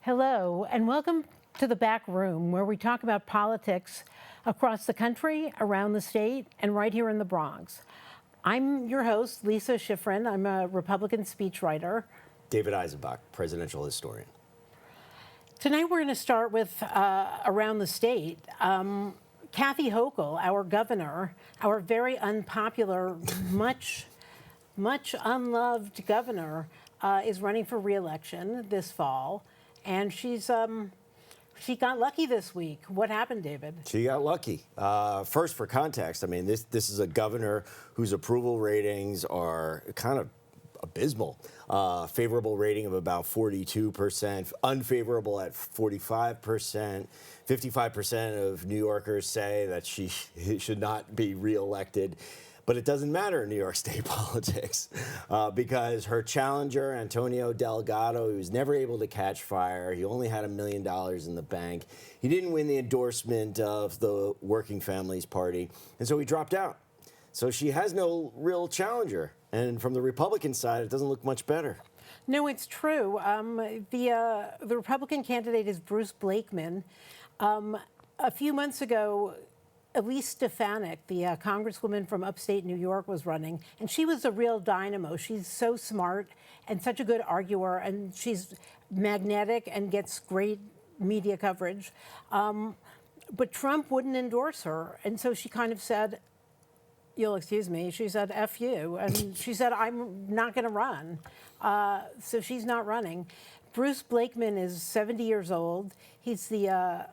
Hello, and welcome to the back room where we talk about politics across the country, around the state, and right here in the Bronx. I'm your host, Lisa Schiffren. I'm a Republican speechwriter. David Eisenbach, presidential historian. Tonight we're going to start with around the state. Kathy Hochul, our governor, our very unpopular, much unloved governor, is running for re-election this fall, and she got lucky this week. What happened, David? She got lucky. First, for context, I mean, this is a governor whose approval ratings are kind of abysmal. Favorable rating of about 42%, unfavorable at 45%. 55% of New Yorkers say that she should not be reelected. But it doesn't matter in New York State politics because her challenger, Antonio Delgado, he was never able to catch fire. He only had $1 million in the bank. He didn't win the endorsement of the Working Families Party, and so he dropped out. So she has no real challenger. And from the Republican side, it doesn't look much better. No, it's true. The Republican candidate is Bruce Blakeman. A few months ago, Elise Stefanik, the congresswoman from upstate New York, was running, and she was a real dynamo. She's so smart and such a good arguer, and she's magnetic and gets great media coverage. But Trump wouldn't endorse her, and so she kind of said, "You'll excuse me," she said, "F you," and she said, "I'm not going to run." So she's not running. Bruce Blakeman is 70 years old. He's the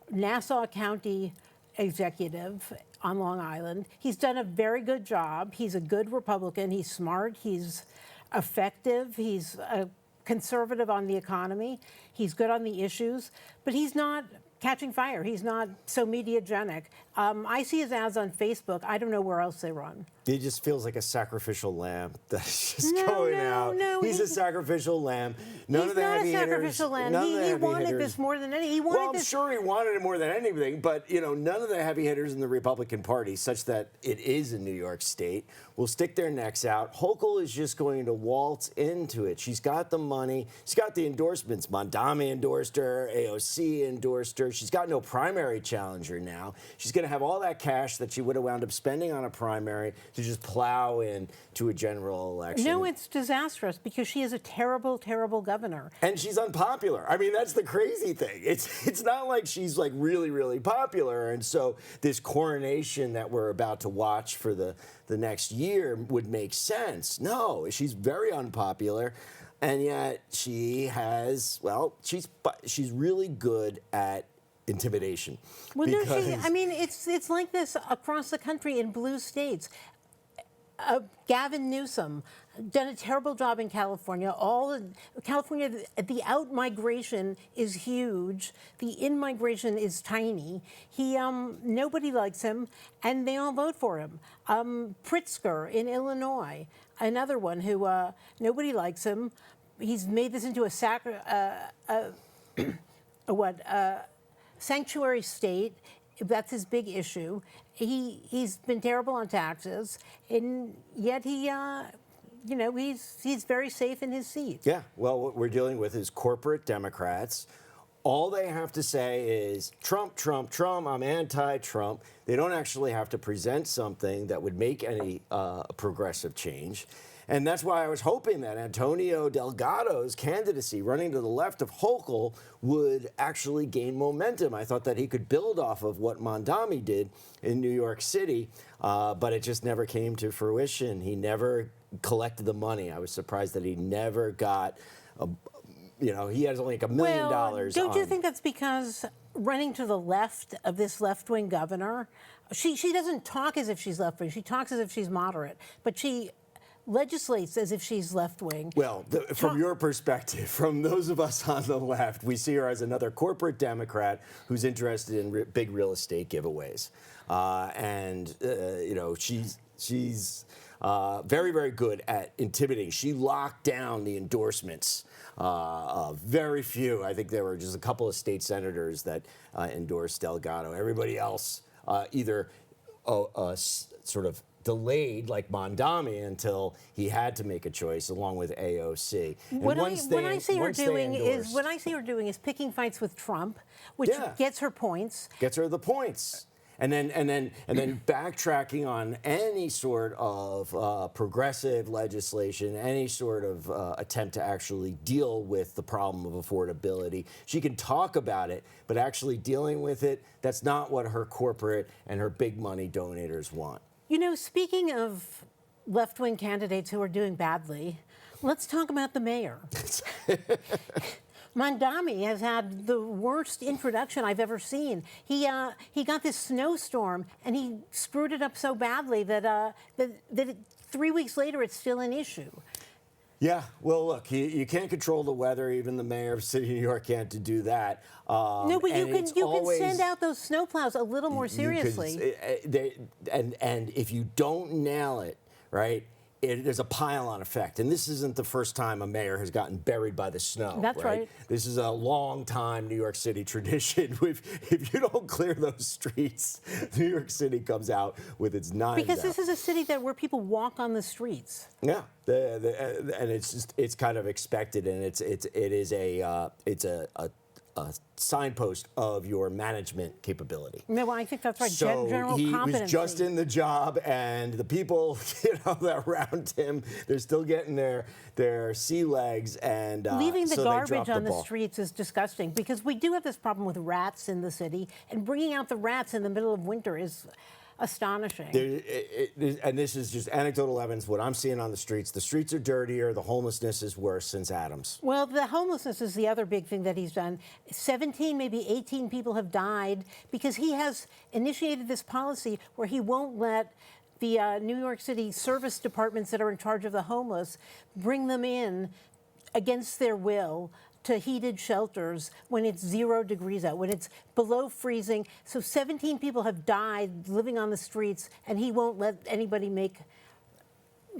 Nassau County executive on Long Island. He's done a very good job. He's a good Republican. He's smart. He's effective. He's a conservative on the economy. He's good on the issues, but he's not catching fire. He's not so mediagenic. I see his ads on Facebook. I don't know where else they run. He just feels like a sacrificial lamb that's just going out. He's a sacrificial lamb. None of the heavy hitters. He's not a sacrificial lamb. He wanted this more than anything. I'm sure he wanted it more than anything, but none of the heavy hitters in the Republican Party, such that it is in New York State, will stick their necks out. Hochul is just going to waltz into it. She's got the money. She's got the endorsements. Mamdani endorsed her. AOC endorsed her. She's got no primary challenger now. She's going to have all that cash that she would have wound up spending on a primary to just plow in to a general election. No, it's disastrous because she is a terrible, terrible governor. And she's unpopular. I mean, that's the crazy thing. It's not like she's like really, really popular. And so this coronation that we're about to watch for the next year would make sense. No, she's very unpopular. And yet she has, she's really good at intimidation. Well, no, it's like this across the country in blue states. Gavin Newsom done a terrible job in California. California, the out-migration is huge. The in-migration is tiny. Nobody likes him, and they all vote for him. Pritzker in Illinois, another one who nobody likes him. He's made this into a sanctuary state. That's his big issue. He's been terrible on taxes, and yet he's very safe in his seat. Yeah, well, what we're dealing with is corporate Democrats. All they have to say is Trump, Trump, Trump. I'm anti-Trump. They don't actually have to present something that would make any progressive change. And that's why I was hoping that Antonio Delgado's candidacy running to the left of Hochul would actually gain momentum. I thought that he could build off of what Mamdani did in New York City, but it just never came to fruition. He never collected the money. I was surprised that he never got, he has only like $1 million. Don't you think that's because running to the left of this left-wing governor, she doesn't talk as if she's left-wing. She talks as if she's moderate, but she legislates as if she's left-wing. Well, from your perspective, from those of us on the left, we see her as another corporate Democrat who's interested in big real estate giveaways. She's very, very good at intimidating. She locked down the endorsements. Very few. I think there were just a couple of state senators that endorsed Delgado. Everybody else either sort of delayed, like Mamdani, until he had to make a choice along with AOC. And What I see her doing is picking fights with Trump, which gets her points. Gets her the points. And then backtracking on any sort of progressive legislation, any sort of attempt to actually deal with the problem of affordability. She can talk about it, but actually dealing with it, that's not what her corporate and her big money donors want. You know, speaking of left-wing candidates who are doing badly, let's talk about the mayor. Mamdani has had the worst introduction I've ever seen. He got this snowstorm, and he screwed it up so badly that 3 weeks later it's still an issue. Yeah, well, look, you can't control the weather. Even the mayor of the city of New York can't do that. No, but you can send out those snowplows a little more seriously. And if you don't nail it, right, there's a pile-on effect. And this isn't the first time a mayor has gotten buried by the snow. That's right. This is a long-time New York City tradition. If you don't clear those streets, New York City comes out with its knives Because out. this is a city where people walk on the streets. Yeah, and it's kind of expected, and it is a signpost of your management capability. No, I think that's right. So General he competency. was just in the job, and the people, that around him, they're still getting their sea legs, and leaving the so garbage on the ball. streets is disgusting, because we do have this problem with rats in the city, and bringing out the rats in the middle of winter is astonishing. And this is just anecdotal evidence. What I'm seeing on the streets are dirtier. The homelessness is worse since Adams. Well, the homelessness is the other big thing that he's done. 17, maybe 18 people have died because he has initiated this policy where he won't let the New York City service departments that are in charge of the homeless bring them in against their will to heated shelters when it's 0 degrees out, when it's below freezing. So 17 people have died living on the streets, and he won't let anybody make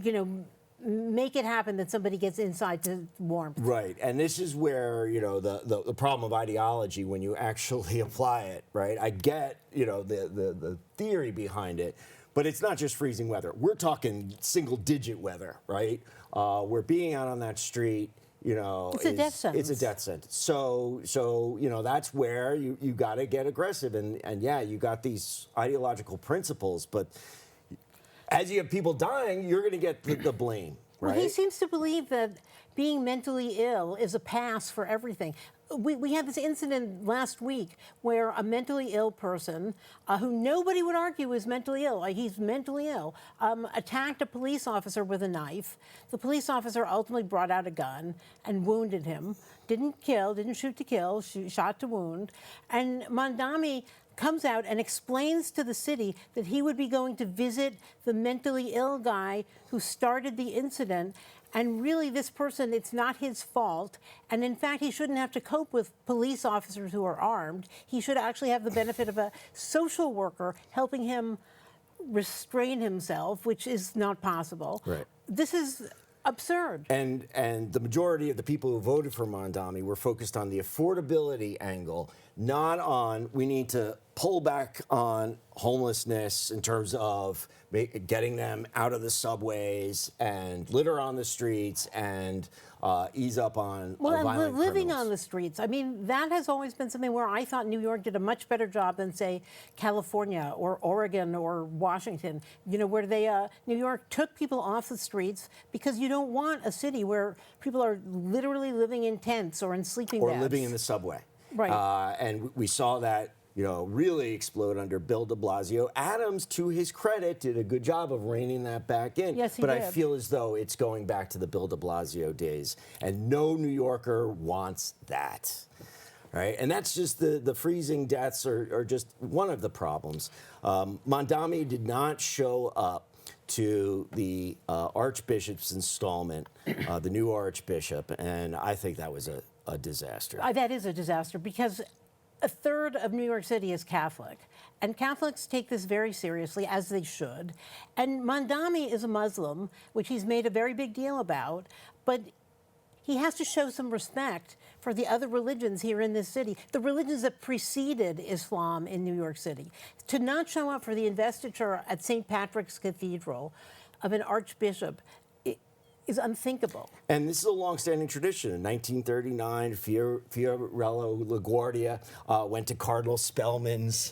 it happen that somebody gets inside to warmth. Right, and this is where, the problem of ideology when you actually apply it, right? I get, the theory behind it, but it's not just freezing weather. We're talking single-digit weather, right? We're being out on that street. It's a death sentence. It's a death sentence. So that's where you got to get aggressive, and yeah, you got these ideological principles, but as you have people dying, you're going to get the blame, right? Well, he seems to believe that being mentally ill is a pass for everything. We had this incident last week where a mentally ill person, who nobody would argue is mentally ill, he's mentally ill, attacked a police officer with a knife. The police officer ultimately brought out a gun and wounded him. Didn't shoot to kill, shot to wound. And Mamdani comes out and explains to the city that he would be going to visit the mentally ill guy who started the incident. And really, this person, it's not his fault. And in fact, he shouldn't have to cope with police officers who are armed. He should actually have the benefit of a social worker helping him restrain himself, which is not possible. Right. This is absurd. And the majority of the people who voted for Mamdani were focused on the affordability angle, not on we need to pull back on homelessness in terms of getting them out of the subways and litter on the streets and ease up on violent living criminals. on the streets. I mean, that has always been something where I thought New York did a much better job than, say, California or Oregon or Washington, where New York took people off the streets because you don't want a city where people are literally living in tents or in sleeping bags. Or living in the subway. Right. And we saw that really explode under Bill de Blasio. Adams, to his credit, did a good job of reining that back in. Yes, he but did. I feel as though it's going back to the Bill de Blasio days. And no New Yorker wants that. Right? And that's just the freezing deaths are just one of the problems. Mamdani did not show up to the Archbishop's installment, the new Archbishop, and I think that was a disaster. That is a disaster because a third of New York City is Catholic, and Catholics take this very seriously, as they should. And Mamdani is a Muslim, which he's made a very big deal about, but he has to show some respect for the other religions here in this city, the religions that preceded Islam in New York City. To not show up for the investiture at St. Patrick's Cathedral of an archbishop is unthinkable. And this is a long-standing tradition. In 1939, Fiorello LaGuardia went to Cardinal Spellman's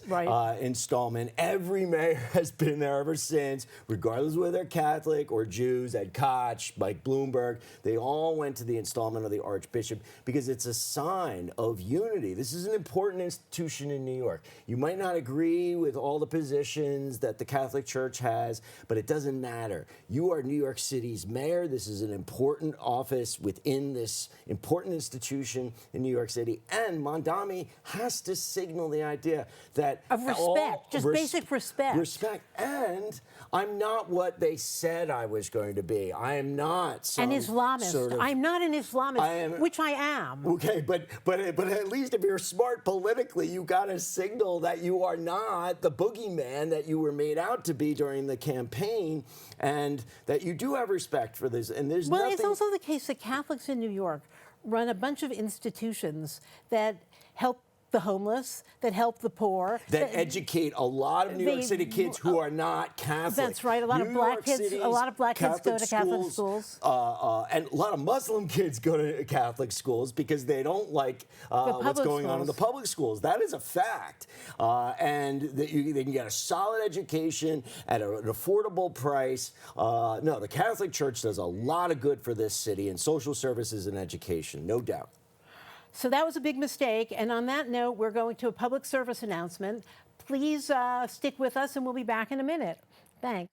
installment. Every mayor has been there ever since, regardless of whether they're Catholic or Jews. Ed Koch, Mike Bloomberg, they all went to the installment of the Archbishop because it's a sign of unity. This is an important institution in New York. You might not agree with all the positions that the Catholic Church has, but it doesn't matter. You are New York City's mayor. This is an important office within this important institution in New York City. And Mamdani has to signal the idea that of respect, just basic respect. Respect. And I'm not what they said I was going to be. I am not some an Islamist. Sort of, I'm not an Islamist, which I am. Okay, but at least if you're smart politically, you got to signal that you are not the boogeyman that you were made out to be during the campaign, and that you do have respect for this. And there's well, nothing. It's also the case that Catholics in New York run a bunch of institutions that help the homeless, that help the poor, that educate a lot of New York City kids who are not Catholic. That's right. A lot of black kids go to Catholic schools, and a lot of Muslim kids go to Catholic schools because they don't like what's going on in the public schools. That is a fact, and that they can get a solid education at an affordable price. No, the Catholic Church does a lot of good for this city in social services and education, no doubt. So that was a big mistake. And on that note, we're going to a public service announcement. Please stick with us, and we'll be back in a minute. Thanks.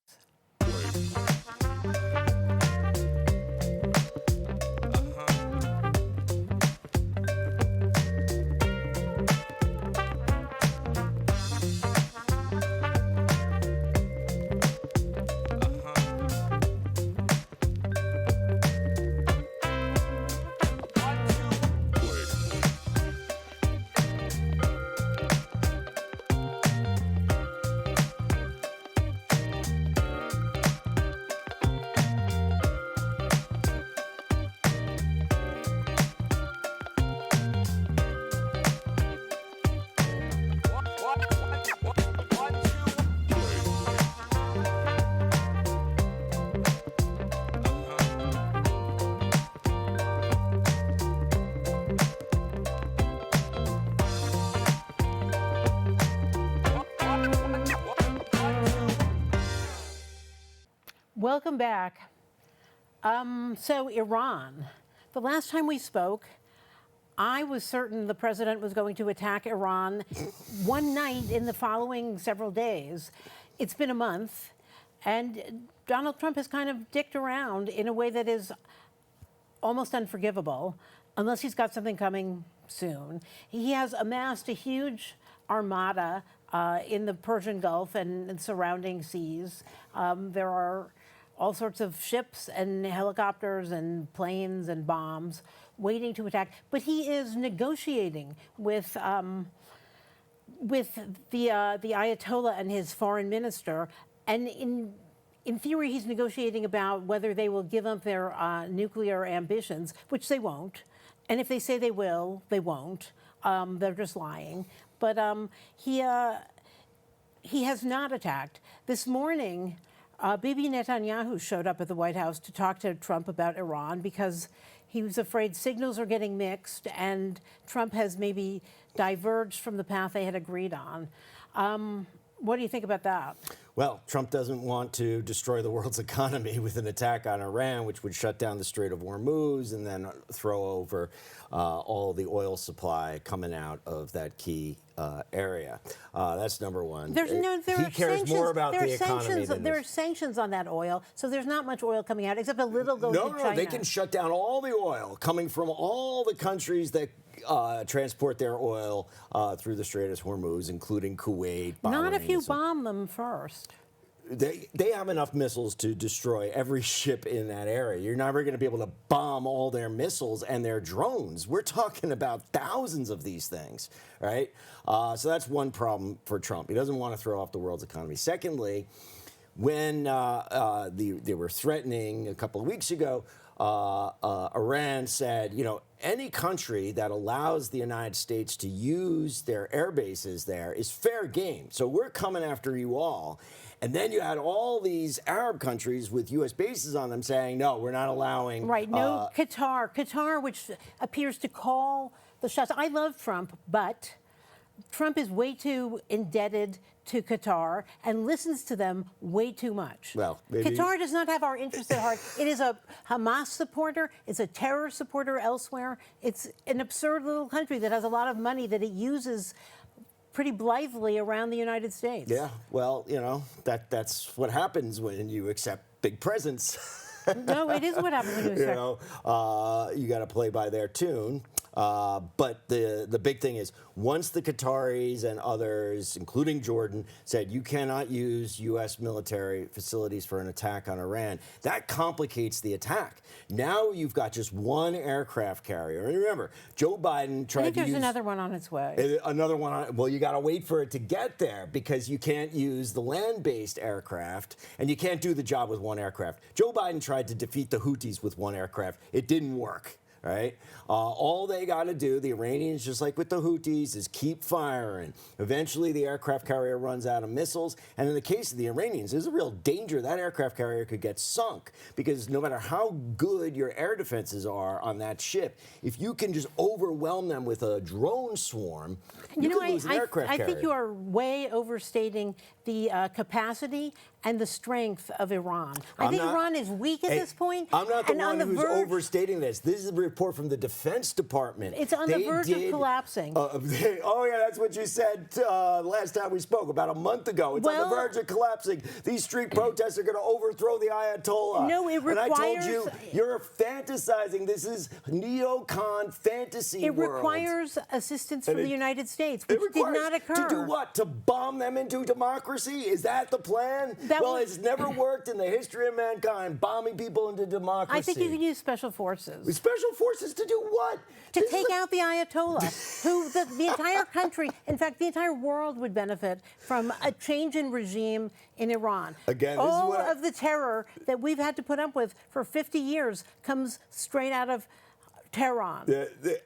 Welcome back. So Iran. The last time we spoke, I was certain the president was going to attack Iran one night in the following several days. It's been a month, and Donald Trump has kind of dicked around in a way that is almost unforgivable, unless he's got something coming soon. He has amassed a huge armada in the Persian Gulf and surrounding seas. There are all sorts of ships and helicopters and planes and bombs waiting to attack. But he is negotiating with the Ayatollah and his foreign minister, and in theory, he's negotiating about whether they will give up their nuclear ambitions, which they won't. And if they say they will, they won't. They're just lying. But he has not attacked. This morning, Bibi Netanyahu showed up at the White House to talk to Trump about Iran because he was afraid signals are getting mixed and Trump has maybe diverged from the path they had agreed on. What do you think about that? Well, Trump doesn't want to destroy the world's economy with an attack on Iran, which would shut down the Strait of Hormuz and then throw over all the oil supply coming out of that key area. That's number one. He cares more about the economy than there are sanctions on that oil, so there's not much oil coming out, except a little goes to China. No, they can shut down all the oil coming from all the countries that transport their oil through the Strait of Hormuz, including Kuwait, Bahrain. Not if you bomb them first. They have enough missiles to destroy every ship in that area. You're never going to be able to bomb all their missiles and their drones. We're talking about thousands of these things, right? So that's one problem for Trump. He doesn't want to throw off the world's economy. Secondly, when they were threatening a couple of weeks ago Iran said, any country that allows the United States to use their air bases there is fair game. So we're coming after you all. And then you had all these Arab countries with U.S. bases on them saying, no, we're not allowing. Right, no, Qatar, which appears to call the shots. I love Trump, but Trump is way too indebted to Qatar and listens to them way too much. Well, maybe. Qatar does not have our interests at heart. It is a Hamas supporter. It's a terror supporter elsewhere. It's an absurd little country that has a lot of money that it uses pretty blithely around the United States. Yeah, well, that's what happens when you accept big presents. No, it is what happens when you accept. You got to play by their tune. But the big thing is, once the Qataris and others, including Jordan, said you cannot use U.S. military facilities for an attack on Iran, that complicates the attack. Now you've got just one aircraft carrier. And remember, Joe Biden tried to use... I think there's another one on its way. Another one well, you got to wait for it to get there because you can't use the land-based aircraft, and you can't do the job with one aircraft. Joe Biden tried to defeat the Houthis with one aircraft. It didn't work. Right? All they got to do, the Iranians, just like with the Houthis, is keep firing. Eventually, the aircraft carrier runs out of missiles. And in the case of the Iranians, there's a real danger that aircraft carrier could get sunk because no matter how good your air defenses are on that ship, if you can just overwhelm them with a drone swarm, you could lose an aircraft carrier. I think you are way overstating the capacity and the strength of Iran. I think Iran is weak at this point. I'm not the one who's overstating this. This is a report from the Defense Department. It's on the verge of collapsing. Oh, yeah, that's what you said last time we spoke, about a month ago. It's on the verge of collapsing. These street protests are going to overthrow the Ayatollah. No, it requires... And I told you, you're fantasizing. This is neocon fantasy world. It requires assistance from the United States, which did not occur. To do what? To bomb them into democracy? Is that the plan? It's never worked in the history of mankind, bombing people into democracy. I think you can use special forces. Special forces to do what? To take out the Ayatollah, who the entire country, in fact, the entire world would benefit from a change in regime in Iran. Again, all of the terror that we've had to put up with for 50 years comes straight out of Tehran.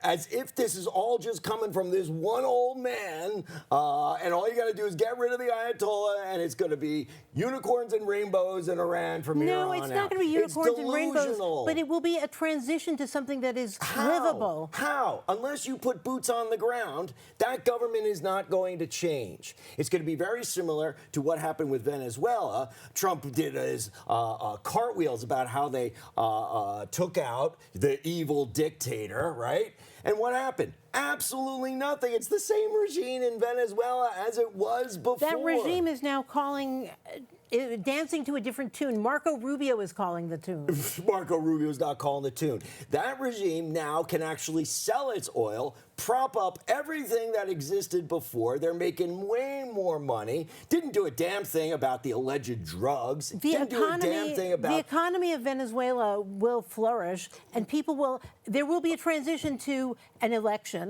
As if this is all just coming from this one old man, and all you got to do is get rid of the Ayatollah, and it's going to be unicorns and rainbows in Iran from here on out. No, it's not going to be unicorns and rainbows, but it will be a transition to something that is livable. How? Unless you put boots on the ground, that government is not going to change. It's going to be very similar to what happened with Venezuela. Trump did his cartwheels about how they took out the evil dictator, right? And what happened? Absolutely nothing. It's the same regime in Venezuela as it was before. That regime is now dancing to a different tune. Marco Rubio is calling the tune. Marco Rubio's not calling the tune. That regime now can actually sell its oil, prop up everything that existed before. They're making way more money. Didn't do a damn thing about the alleged drugs. Didn't do a damn thing about... The economy of Venezuela will flourish, and there will be a transition to an election.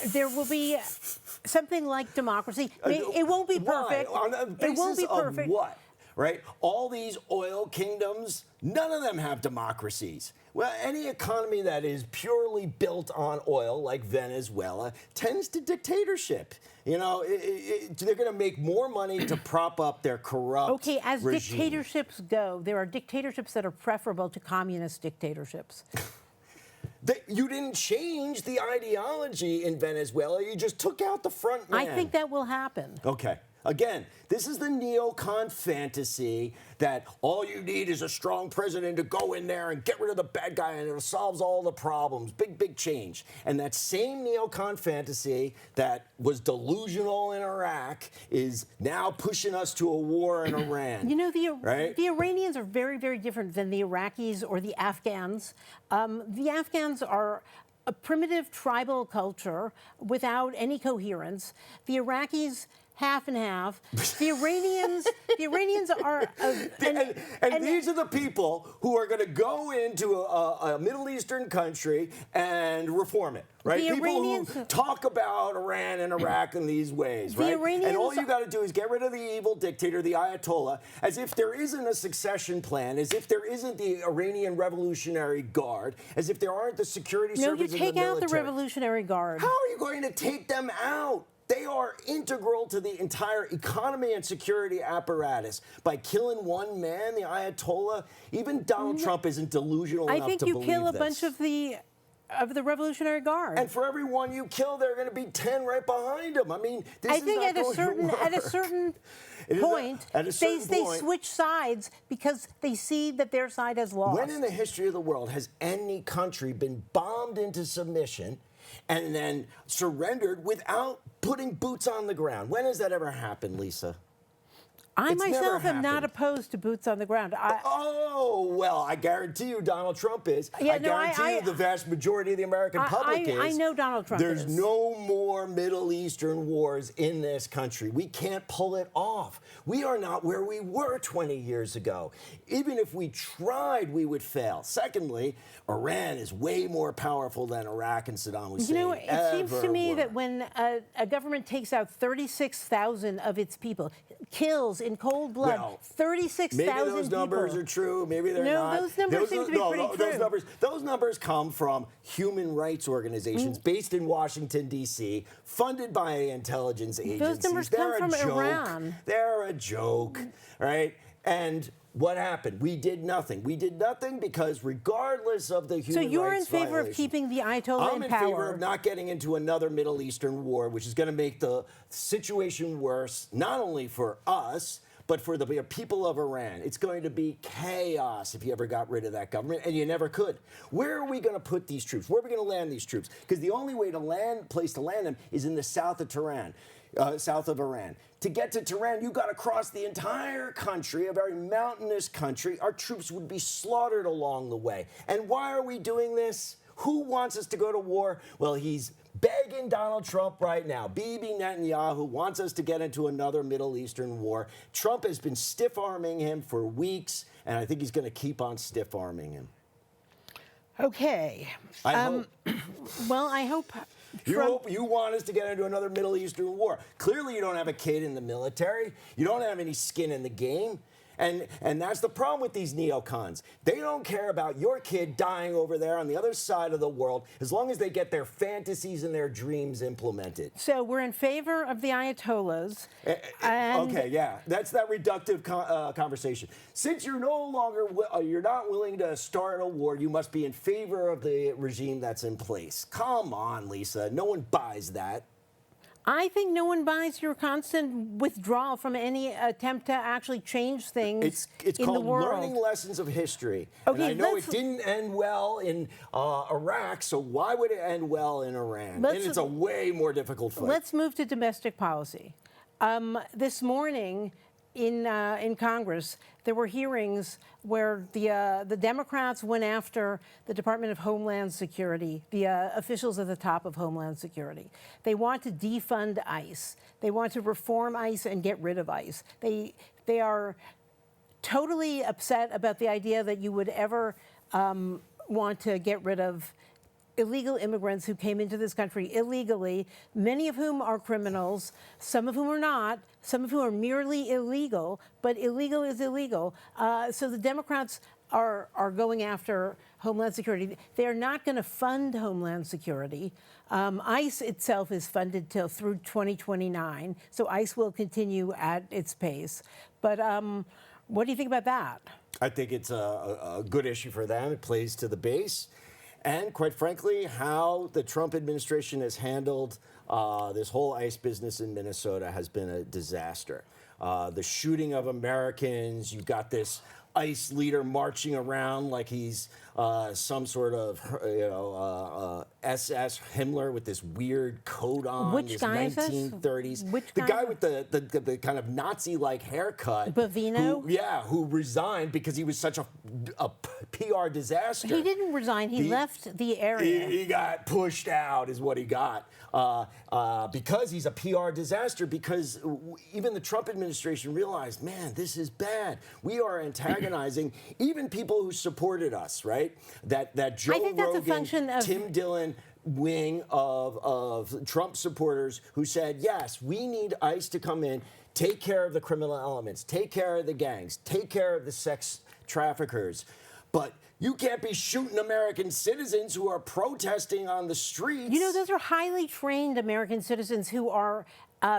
There will be something like democracy. It won't be perfect. On the basis it won't be perfect. Of what? Right? All these oil kingdoms, none of them have democracies. Well, any economy that is purely built on oil, like Venezuela, tends to dictatorship. They're going to make more money to prop up their corrupt regime. Dictatorships go, there are dictatorships that are preferable to communist dictatorships. You didn't change the ideology in Venezuela. You just took out the front man. I think that will happen. Okay. Again, this is the neocon fantasy that all you need is a strong president to go in there and get rid of the bad guy and it solves all the problems. Big, big change. And that same neocon fantasy that was delusional in Iraq is now pushing us to a war in Iran. The Iranians are very, very different than the Iraqis or the Afghans. The Afghans are a primitive tribal culture without any coherence. The Iraqis half and half. The Iranians are, and these are the people who are going to go into a Middle Eastern country and reform it, right? The People Iranians, who talk about Iran and Iraq in these ways, right? And all you got to do is get rid of the evil dictator, the Ayatollah, as if there isn't a succession plan, as if there isn't the Iranian Revolutionary Guard, as if there aren't the security services No, you and the take out the military. Revolutionary Guard. How are you going to take them out? They are integral to the entire economy and security apparatus. By killing one man, the Ayatollah, even Donald Trump isn't delusional enough to believe this. I think you kill a bunch of the Revolutionary Guard. And for every one you kill, there are going to be 10 right behind him. I mean, this I is think not at a certain point, they switch sides because they see that their side has lost. When in the history of the world has any country been bombed into submission and then surrendered without putting boots on the ground? When has that ever happened, Lisa? I It's myself never am not happened. opposed to boots on the ground. Well, I guarantee you Donald Trump is. Yeah, I guarantee you the vast majority of the American public is. I know Donald Trump There's is. no more Middle Eastern wars in this country. We can't pull it off. We are not where we were 20 years ago. Even if we tried, we would fail. Secondly, Iran is way more powerful than Iraq and Saddam Hussein. You know, it seems to me that when a government takes out 36,000 of its people, kills in cold blood 36,000 people. Maybe those numbers are true. Maybe they're not. No, those numbers seem to be pretty true. Those numbers come from human rights organizations based in Washington, D.C., funded by intelligence agencies. Those numbers come from Iran. They're a joke, right? And what happened? We did nothing. We did nothing because regardless of the human rights So you're in favor violation, of keeping the Ayatollah I'm in power? favor of not getting into another Middle Eastern war, which is going to make the situation worse, not only for us, but for the people of Iran. It's going to be chaos if you ever got rid of that government, and you never could. Where are we going to put these troops? Where are we going to land these troops? Because the only way to place to land them is in the south of Tehran. South of Iran. To get to Tehran, you got to cross the entire country, a very mountainous country. Our troops would be slaughtered along the way. And why are we doing this? Who wants us to go to war? Well, he's begging Donald Trump right now. Bibi Netanyahu wants us to get into another Middle Eastern war. Trump has been stiff-arming him for weeks, and I think he's going to keep on stiff-arming him. Okay. I hope. Well, I hope. You want us to get into another Middle Eastern war. Clearly, you don't have a kid in the military. You don't have any skin in the game. And that's the problem with these neocons. They don't care about your kid dying over there on the other side of the world as long as they get their fantasies and their dreams implemented. So we're in favor of the Ayatollahs. Okay, yeah, that's that reductive conversation. Since you're no longer, you're not willing to start a war, you must be in favor of the regime that's in place. Come on, Lisa, no one buys that. I think no one buys your constant withdrawal from any attempt to actually change things It's in the called world. learning lessons of history. Okay, and I know it didn't end well in Iraq, so why would it end well in Iran? And it's a way more difficult fight. Let's move to domestic policy. This morning in Congress, there were hearings where the Democrats went after the Department of Homeland Security, the officials at the top of Homeland Security. They want to defund ICE. They want to reform ICE and get rid of ICE. They are totally upset about the idea that you would ever want to get rid of illegal immigrants who came into this country illegally, many of whom are criminals, some of whom are not, some of whom are merely illegal, but illegal is illegal. So the Democrats are going after Homeland Security. They are not going to fund Homeland Security. ICE itself is funded through 2029, so ICE will continue at its pace. But what do you think about that? I think it's a good issue for them. It plays to the base. And quite frankly, how the Trump administration has handled this whole ICE business in Minnesota has been a disaster. The shooting of Americans, you've got this ICE leader marching around like he's some sort of SS Himmler with this weird coat on. Which this guy is this? 1930s. Which the guy? guy with the kind of Nazi-like haircut. Bavino? Who resigned because he was such a PR disaster. He didn't resign. He left the area. He got pushed out, is what he got, because he's a PR disaster. Because even the Trump administration realized, man, this is bad. We are antagonizing even people who supported us, right? That Joe I think that's a Rogan, function of Tim Dillon wing of Trump supporters who said, yes, we need ICE to come in, take care of the criminal elements, take care of the gangs, take care of the sex traffickers. But you can't be shooting American citizens who are protesting on the streets. You know, those are highly trained American citizens who are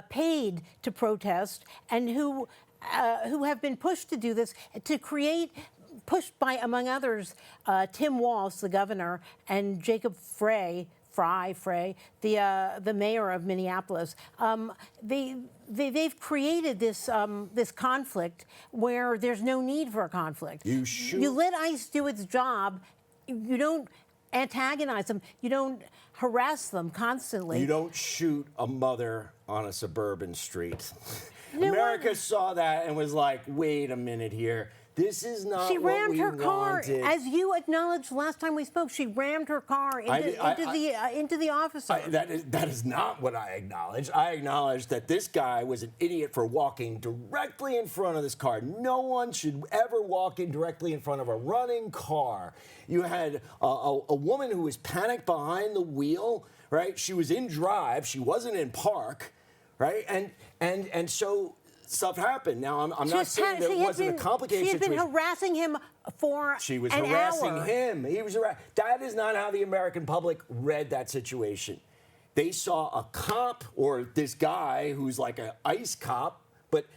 paid to protest and who have been pushed to do this, to create, pushed by, among others, Tim Walz, the governor, and Jacob Frey, the mayor of Minneapolis. They've created this this conflict where there's no need for a conflict. You let ICE do its job. You don't antagonize them. You don't harass them constantly. You don't shoot a mother on a suburban street. No, America saw that and was like, wait a minute here. This is not She what rammed we her car, wanted. as you acknowledged last time we spoke. She rammed her car into the officer. That is not what I acknowledged. I acknowledged that this guy was an idiot for walking directly in front of this car. No one should ever walk in directly in front of a running car. You had a woman who was panicked behind the wheel, right? She was in drive. She wasn't in park, right? And so stuff happened. Now, I'm not saying that it wasn't a complicated situation. She had been harassing him for She was an harassing hour. him. He was That is not how the American public read that situation. They saw a cop or this guy who's like an ICE cop, but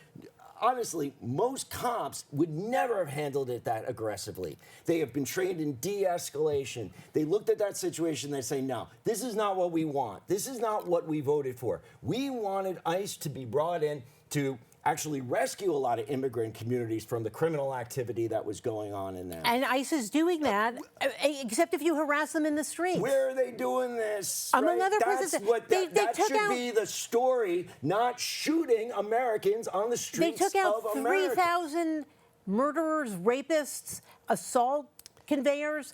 honestly, most cops would never have handled it that aggressively. They have been trained in de-escalation. They looked at that situation, they say, no, this is not what we want. This is not what we voted for. We wanted ICE to be brought in to actually rescue a lot of immigrant communities from the criminal activity that was going on in them. And ICE is doing that, except if you harass them in the streets. Where are they doing this? Among right? other That's places, what they that took should out, be the story, not shooting Americans on the They streets took out of America. 3,000 murderers, rapists, assault conveyors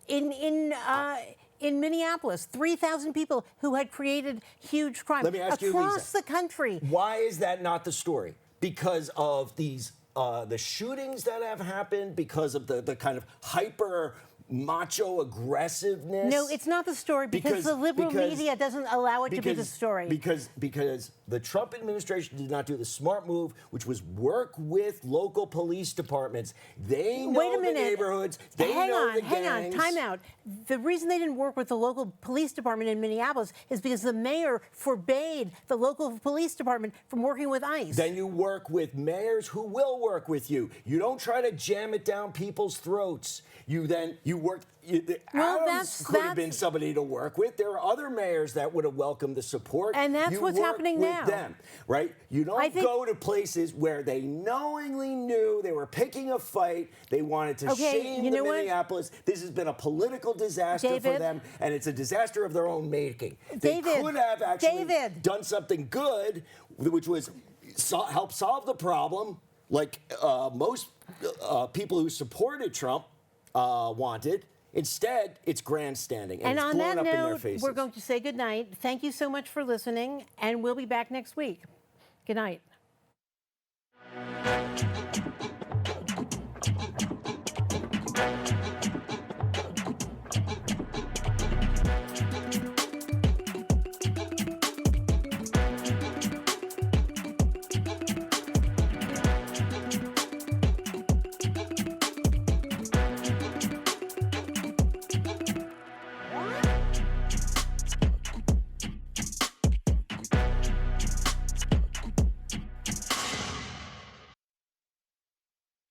in Minneapolis. 3,000 people who had created huge crime Let me ask you, across Lisa, the country. Why is that not the story? Because of these the shootings that have happened, because of the kind of hyper macho aggressiveness. No, it's not the story because the liberal media doesn't allow it to be the story. Because the Trump administration did not do the smart move, which was work with local police departments. They know the neighborhoods. They know the gangs. Hang on, time out. The reason they didn't work with the local police department in Minneapolis is because the mayor forbade the local police department from working with ICE. Then you work with mayors who will work with you. You don't try to jam it down people's throats. You work. Adams could have been somebody to work with. There are other mayors that would have welcomed the support. And that's what's happening now. Them, right? You don't go to places where they knowingly knew they were picking a fight. They wanted to shame the Minneapolis. This has been a political disaster for them, and it's a disaster of their own making. They could have actually done something good, which was help solve the problem, like most people who supported Trump wanted. Instead, it's grandstanding, and it's blown up in their faces. We're going to say goodnight. Thank you so much for listening, and we'll be back next week. Good night.